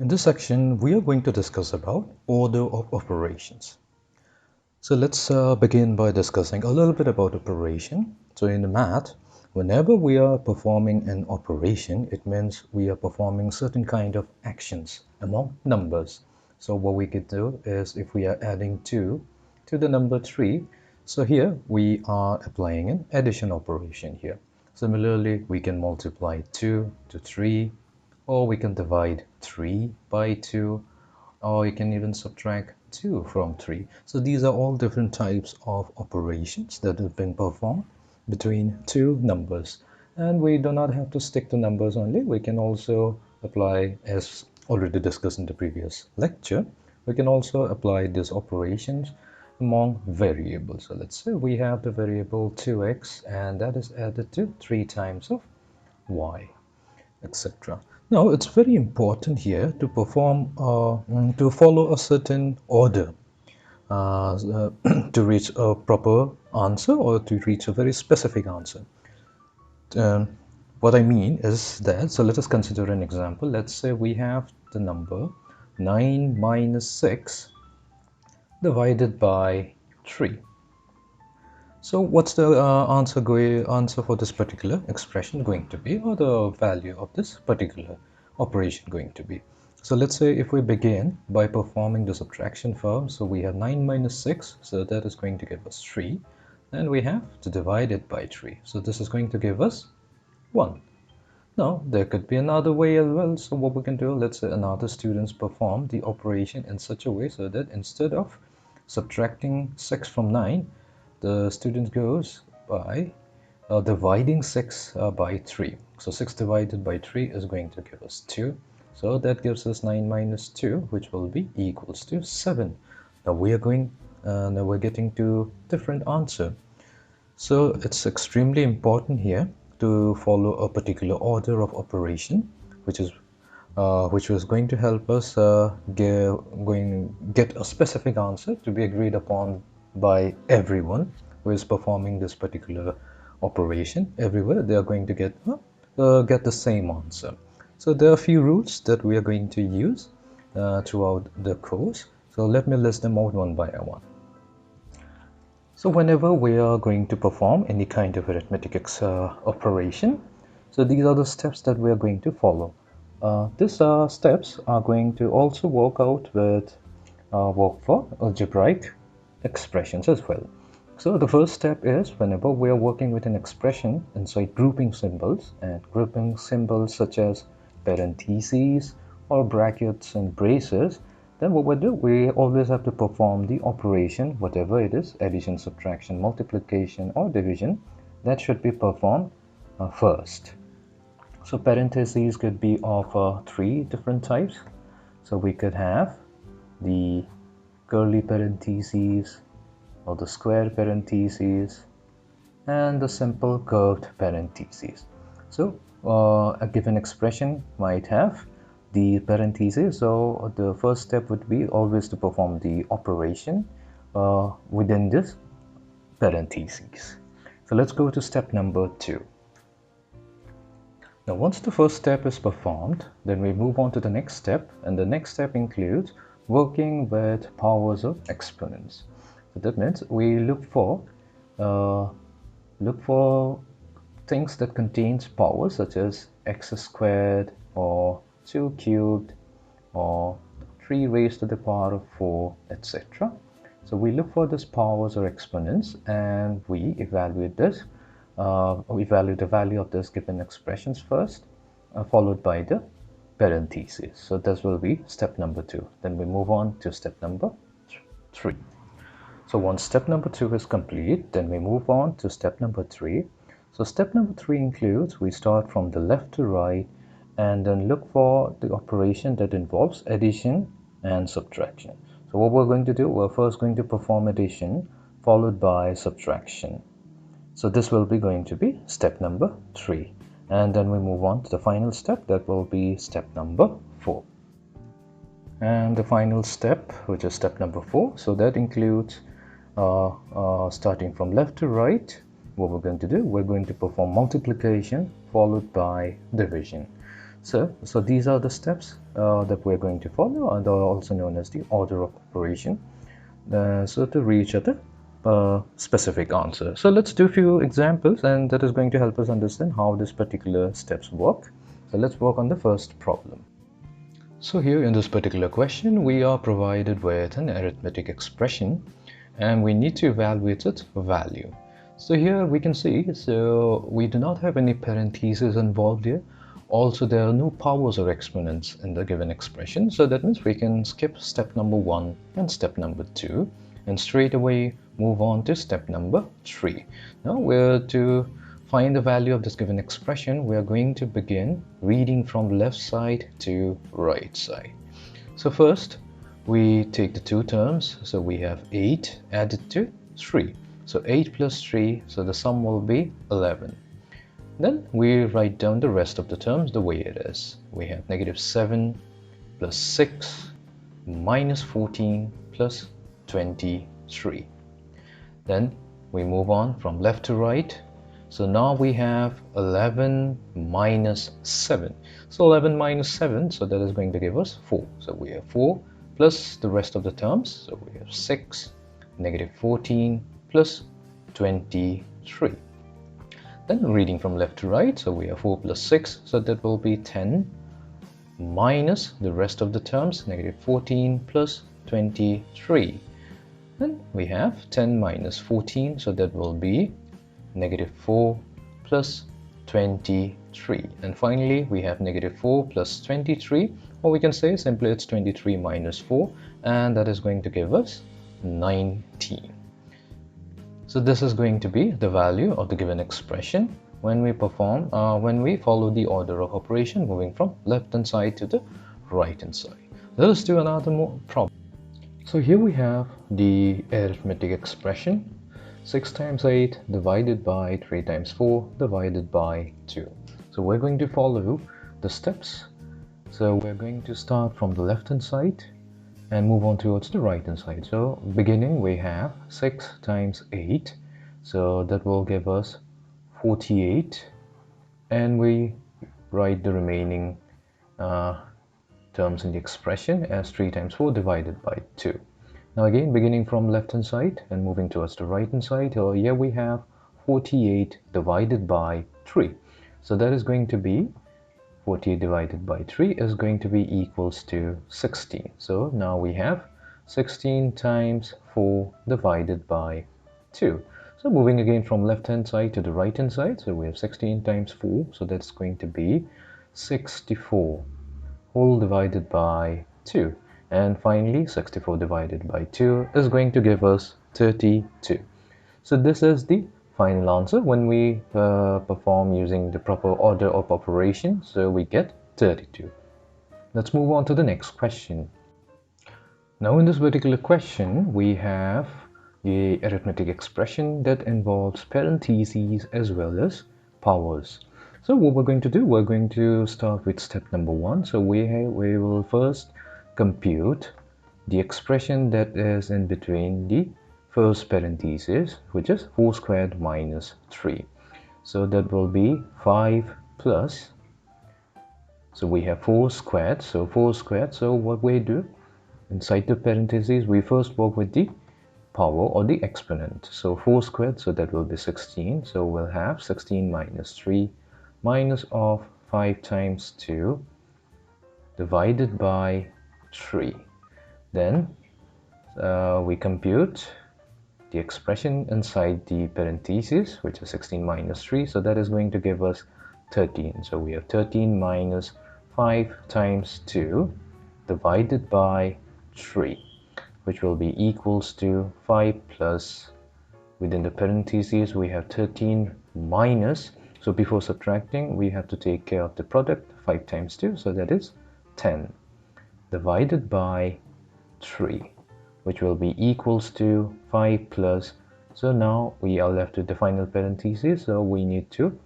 In this section, we are going to discuss about order of operations. So let's begin by discussing a little bit about operation. So in the math, whenever we are performing an operation, it means we are performing certain kind of actions among numbers. So what we could do is if we are adding 2 to the number 3, so here we are applying an addition operation here. Similarly, we can multiply 2 to 3, or we can divide 3 by 2, or you can even subtract 2 from 3. So these are all different types of operations that have been performed between two numbers. And we do not have to stick to numbers only. We can also apply, as already discussed in the previous lecture, we can also apply these operations among variables. So let's say we have the variable 2x, and that is added to 3 times of y, etc. Now, it's very important here to perform, to follow a certain order to reach a proper answer or to reach a very specific answer. What I mean is that, so let us consider an example. Let's say we have the number 9 minus 6 divided by 3. So what's the answer for this particular expression going to be, or the value of this particular operation going to be? So let's say if we begin by performing the subtraction first, so we have 9 minus 6, so that is going to give us 3, and we have to divide it by 3, so this is going to give us 1. Now there could be another way as well. So what we can do, let's say another students perform the operation in such a way so that instead of subtracting 6 from 9, the student goes by dividing 6 by 3. So 6 divided by 3 is going to give us 2. So that gives us 9 minus 2, which will be equals to 7. Now we're getting to different answer. So it's extremely important here to follow a particular order of operation, which was going to help us get a specific answer to be agreed upon by everyone who is performing this particular operation. Everywhere they are going to get the same answer. So there are a few rules that we are going to use throughout the course. So let me list them out one by one. So whenever we are going to perform any kind of arithmetic operation, so these are the steps that we are going to follow. These steps are going to also work for algebraic expressions as well. So the first step is whenever we are working with an expression inside grouping symbols, and grouping symbols such as parentheses or brackets and braces, then what we do, we always have to perform the operation, whatever it is, addition, subtraction, multiplication or division, that should be performed first. So parentheses could be of 3 different types. So we could have the curly parentheses, or the square parentheses, and the simple curved parentheses. So a given expression might have the parentheses. So the first step would be always to perform the operation within this parentheses. So let's go to step number 2. Now once the first step is performed, then we move on to the next step, and the next step includes working with powers of exponents. So that means we look for things that contains powers such as x squared or 2 cubed or 3 raised to the power of 4, etc. So we look for these powers or exponents, and we evaluate this. We evaluate the value of this given expressions first, followed by the parentheses. So this will be step number 2. Then we move on to step number 3. So once step number 2 is complete, then we move on to step number 3. So step number 3 includes, we start from the left to right and then look for the operation that involves addition and subtraction. So what we're going to do, we're first going to perform addition followed by subtraction. So this will be going to be step number 3, and then we move on to the final step, that will be step number 4. And the final step, which is step number 4, so that includes starting from left to right. What we're going to do, we're going to perform multiplication followed by division. So these are the steps that we're going to follow, and are also known as the order of operation. So to reach at a specific answer. So let's do a few examples, and that is going to help us understand how these particular steps work. So let's work on the first problem. So here in this particular question, we are provided with an arithmetic expression and we need to evaluate its value. So here we can see, so we do not have any parentheses involved here. Also, there are no powers or exponents in the given expression. So that means we can skip step number 1 and step number 2 and straight away move on to step number 3. Now we're to find the value of this given expression. We are going to begin reading from left side to right side. So first we take the two terms. So we have 8 added to 3. So 8 plus 3, so the sum will be 11. Then we write down the rest of the terms the way it is. We have negative 7 plus 6 minus 14 plus 23. Then we move on from left to right. So now we have 11 minus 7. So 11 minus 7, so that is going to give us 4. So we have 4 plus the rest of the terms. So we have 6, negative 14 plus 23. Then reading from left to right, so we have 4 plus 6, so that will be 10 minus the rest of the terms, negative 14 plus 23. Then we have 10 minus 14, so that will be negative 4 plus 23. And finally, we have negative 4 plus 23, or we can say simply it's 23 minus 4, and that is going to give us 19. So this is going to be the value of the given expression when we when we follow the order of operation, moving from left hand side to the right hand side. Let us do another more problem. So here we have the arithmetic expression 6 times 8 divided by 3 times 4 divided by 2. So we're going to follow the steps. So we're going to start from the left hand side and move on towards the right hand side. So beginning we have 6 times 8, so that will give us 48, and we write the remaining terms in the expression as 3 times 4 divided by 2. Now again, beginning from left hand side and moving towards the right hand side, here we have 48 divided by 3. So that is going to be 48 divided by 3 is going to be equals to 16. So now we have 16 times 4 divided by 2. So moving again from left hand side to the right hand side, so we have 16 times 4, so that's going to be 64 whole divided by 2. And finally 64 divided by 2 is going to give us 32. So this is the final answer when we perform using the proper order of operation. So we get 32. Let's move on to the next question. Now in this particular question, we have a arithmetic expression that involves parentheses as well as powers. So what we're going to do, we're going to start with step number 1. So we will first compute the expression that is in between the first parenthesis, which is 4 squared minus 3. So that will be 5 plus, so we have 4 squared, so 4 squared. So what we do inside the parentheses, we first work with the power or the exponent. So 4 squared, so that will be 16. So we'll have 16 minus 3 minus of 5 times 2 divided by 3. Then we compute the expression inside the parentheses, which is 16 minus 3, so that is going to give us 13. So we have 13 minus 5 times 2 divided by 3, which will be equals to 5 plus, within the parentheses we have 13 minus, so before subtracting we have to take care of the product, 5 times 2, so that is 10 divided by 3, which will be equals to 5 plus. So now we are left with the final parentheses, so we need to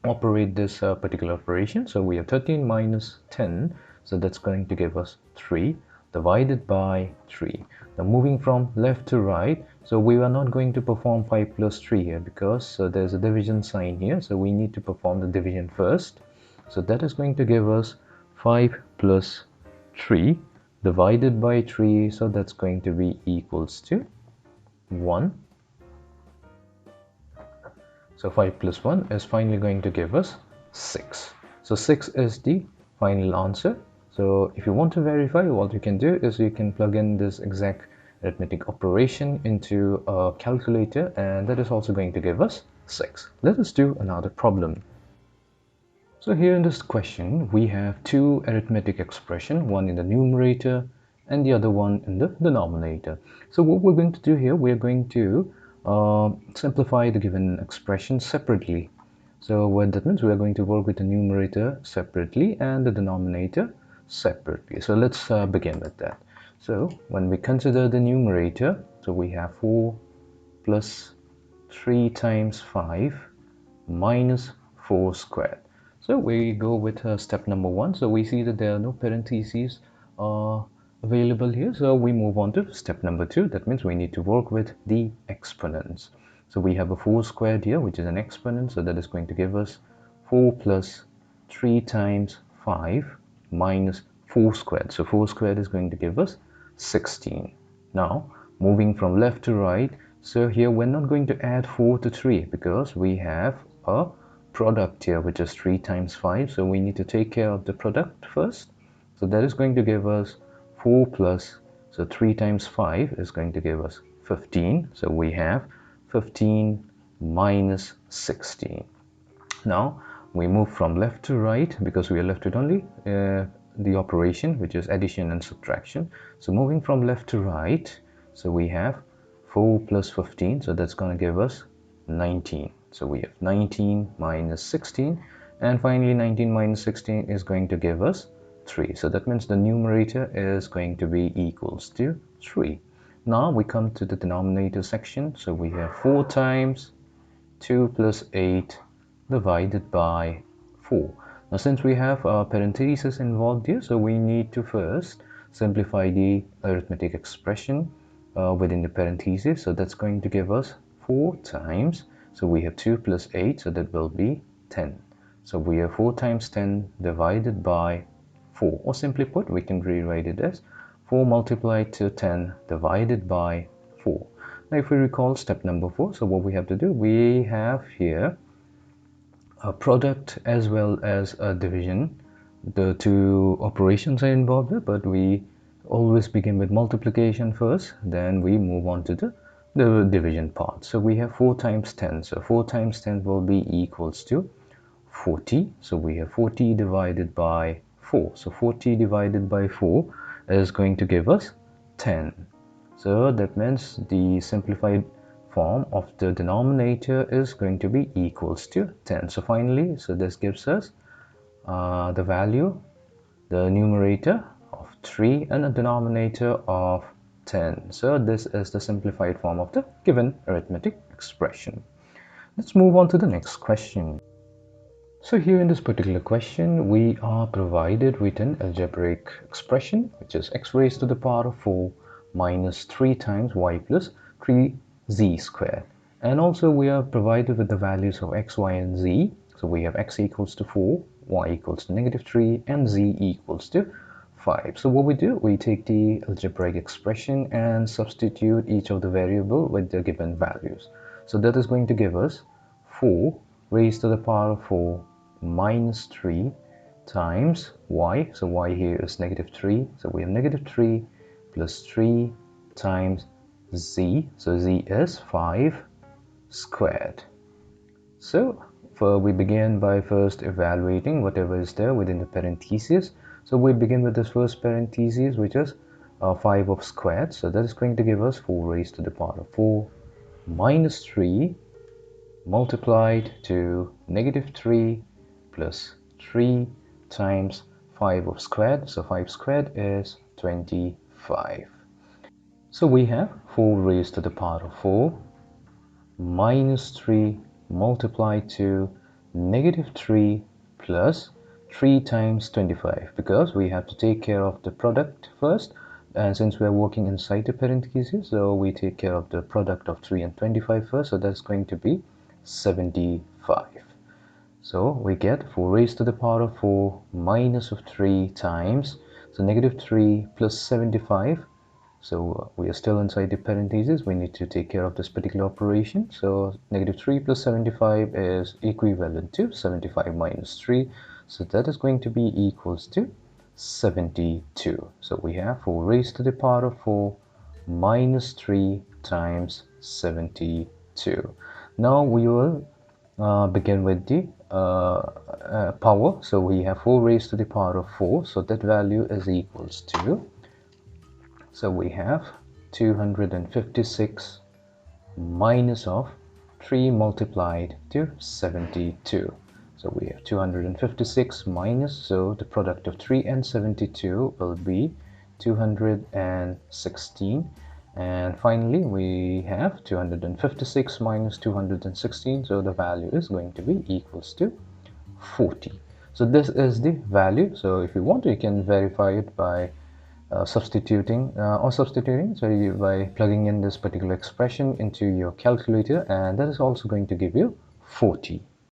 operate this particular operation. So we have 13 minus 10, so that's going to give us 3 divided by 3. Now moving from left to right, so we are not going to perform 5 plus 3 here because there's a division sign here, so we need to perform the division first. So that is going to give us 5 plus 3 divided by 3. So that's going to be equals to 1. So 5 plus 1 is finally going to give us 6. So 6 is the final answer. So if you want to verify, what you can do is you can plug in this exact arithmetic operation into a calculator, and that is also going to give us 6. Let us do another problem. So here in this question, we have two arithmetic expressions, one in the numerator and the other one in the denominator. So what we're going to do here, we're going to simplify the given expression separately. So what that means, we are going to work with the numerator separately and the denominator separately. So let's begin with that. So when we consider the numerator, so we have 4 plus 3 times 5 minus 4 squared. So we go with step number 1. So we see that there are no parentheses available here. So we move on to step number 2. That means we need to work with the exponents. So we have a 4 squared here, which is an exponent. So that is going to give us 4 plus 3 times 5 minus 4 squared. So 4 squared is going to give us 16. Now, moving from left to right, so here we're not going to add 4 to 3 because we have a product here which is 3 times 5. So we need to take care of the product first. So that is going to give us 4 plus, so 3 times 5 is going to give us 15. So we have 15 minus 16. Now we move from left to right because we are left with only the operation which is addition and subtraction. So moving from left to right, so we have 4 plus 15, so that's going to give us 19. So we have 19 minus 16, and finally 19 minus 16 is going to give us 3. So that means the numerator is going to be equals to 3. Now we come to the denominator section. So we have 4 times 2 plus 8 divided by 4. Now since we have parentheses involved here, so we need to first simplify the arithmetic expression within the parentheses. So that's going to give us 4 times, so we have 2 plus 8, so that will be 10. So we have 4 times 10 divided by 4, or simply put, we can rewrite it as 4 multiplied to 10 divided by 4. Now if we recall step number 4, so what we have to do, we have here a product as well as a division. The two operations are involved here, but we always begin with multiplication first, then we move on to the division part. So we have 4 times 10, so 4 times 10 will be equals to 40. So we have 40 divided by 4. So 40 divided by 4 is going to give us 10. So that means the simplified form of the denominator is going to be equals to 10. So finally, so this gives us the value, the numerator of 3 and a denominator of 10. So this is the simplified form of the given arithmetic expression. Let's move on to the next question. So here in this particular question, we are provided with an algebraic expression, which is x raised to the power of 4 minus 3 times y plus 3z squared. And also we are provided with the values of x, y, and z. So we have x equals to 4, y equals to negative 3, and z equals to 5. So what we do, we take the algebraic expression and substitute each of the variable with the given values. So that is going to give us 4 raised to the power of 4 minus 3 times y. So y here is negative 3. So we have negative 3 plus 3 times z. So z is 5 squared. So we begin by first evaluating whatever is there within the parentheses. So we begin with this first parentheses, which is 5 of squared. So that is going to give us 4 raised to the power of 4 minus 3 multiplied to negative 3 plus 3 times 5 of squared. So 5 squared is 25. So we have 4 raised to the power of 4 minus 3 multiplied to negative 3 plus 3 times 25, because we have to take care of the product first, and since we are working inside the parentheses, so we take care of the product of 3 and 25 first. So that's going to be 75. So we get 4 raised to the power of 4 minus of 3 times, so negative 3 plus 75. So we are still inside the parentheses. We need to take care of this particular operation. So negative 3 plus 75 is equivalent to 75 minus 3. So that is going to be equals to 72. So we have 4 raised to the power of 4 minus 3 times 72. Now we will begin with the power. So we have 4 raised to the power of 4. So that value is equals to, so we have 256 minus of 3 multiplied to 72. So we have 256 minus, so the product of 3 and 72 will be 216. And finally we have 256 minus 216, so the value is going to be equals to 40. So this is the value. So if you want to, you can verify it by substituting, so by plugging in this particular expression into your calculator, and that is also going to give you 40.